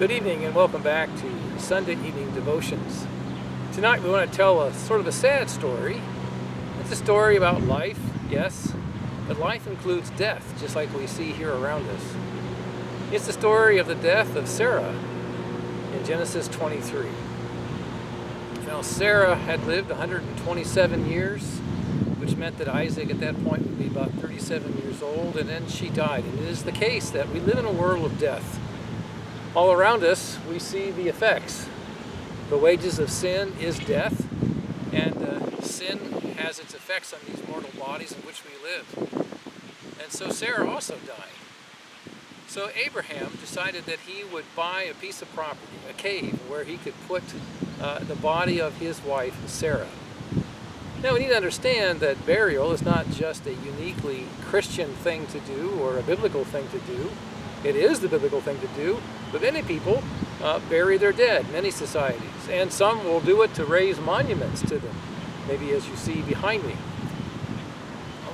Good evening and welcome back to Sunday Evening Devotions. Tonight we want to tell a sort of a sad story. It's a story about life, yes, but life includes death, just like we see here around us. It's the story of the death of Sarah in Genesis 23. Now Sarah had lived 127 years, which meant that Isaac at that point would be about 37 years old, and then she died. And it is the case that we live in a world of death. All around us, we see the effects. The wages of sin is death, and sin has its effects on these mortal bodies in which we live. And so Sarah also died. So Abraham decided that he would buy a piece of property, a cave, where he could put the body of his wife, Sarah. Now we need to understand that burial is not just a uniquely Christian thing to do or a biblical thing to do. It is the biblical thing to do, but many people bury their dead, many societies, and some will do it to raise monuments to them, maybe as you see behind me.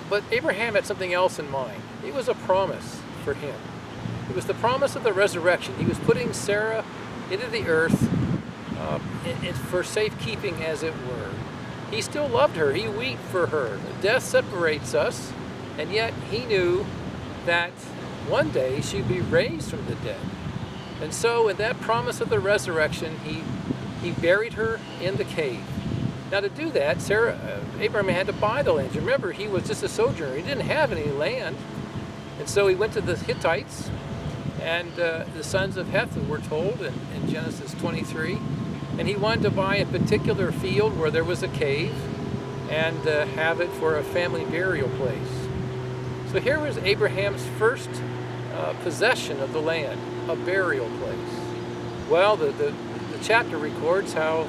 But Abraham had something else in mind. It was a promise for him. It was the promise of the resurrection. He was putting Sarah into the earth for safekeeping, as it were. He still loved her. He wept for her. Death separates us, and yet he knew that one day she'd be raised from the dead. And so in that promise of the resurrection, he buried her in the cave. Now to do that, Abraham had to buy the land. Remember, he was just a sojourner. He didn't have any land. And so he went to the Hittites and the sons of Heth, we're told in Genesis 23. And he wanted to buy a particular field where there was a cave and have it for a family burial place. So here was Abraham's first possession of the land, a burial place. Well, the chapter records how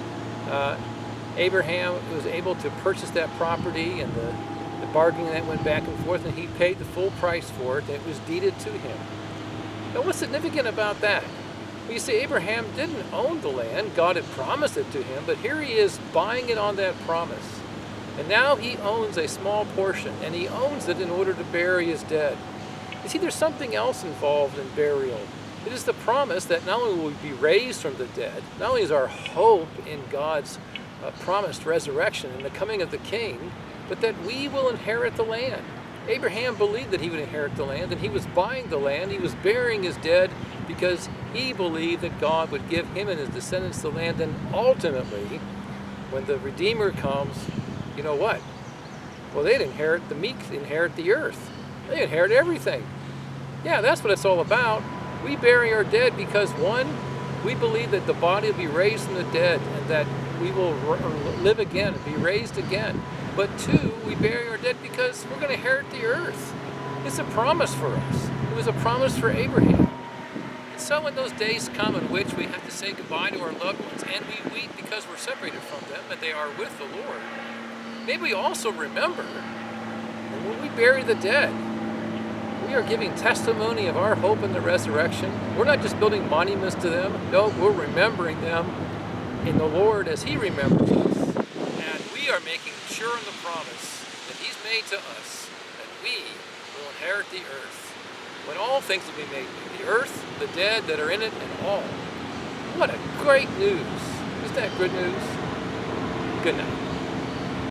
Abraham was able to purchase that property and the bargaining that went back and forth, and he paid the full price for it, and it was deeded to him. Now what's significant about that? Well, you see, Abraham didn't own the land. God had promised it to him, but here he is buying it on that promise. And now he owns a small portion, and he owns it in order to bury his dead. You see, there's something else involved in burial. It is the promise that not only will we be raised from the dead, not only is our hope in God's promised resurrection and the coming of the King, but that we will inherit the land. Abraham believed that he would inherit the land, and he was buying the land. He was burying his dead because he believed that God would give him and his descendants the land. And ultimately, when the Redeemer comes, you know what? Well, they'd inherit the meek, inherit the earth. They inherit everything. Yeah, that's what it's all about. We bury our dead because, one, we believe that the body will be raised from the dead and that we will live again and be raised again. But two, we bury our dead because we're going to inherit the earth. It's a promise for us. It was a promise for Abraham. And so when those days come in which we have to say goodbye to our loved ones and we weep because we're separated from them and they are with the Lord, maybe we also remember that when we bury the dead, we are giving testimony of our hope in the resurrection. We're not just building monuments to them. No, we're remembering them in the Lord as He remembers us. And we are making sure in the promise that He's made to us that we will inherit the earth. When all things will be made new, the earth, the dead that are in it, and all. What a great news. Isn't that good news? Good night.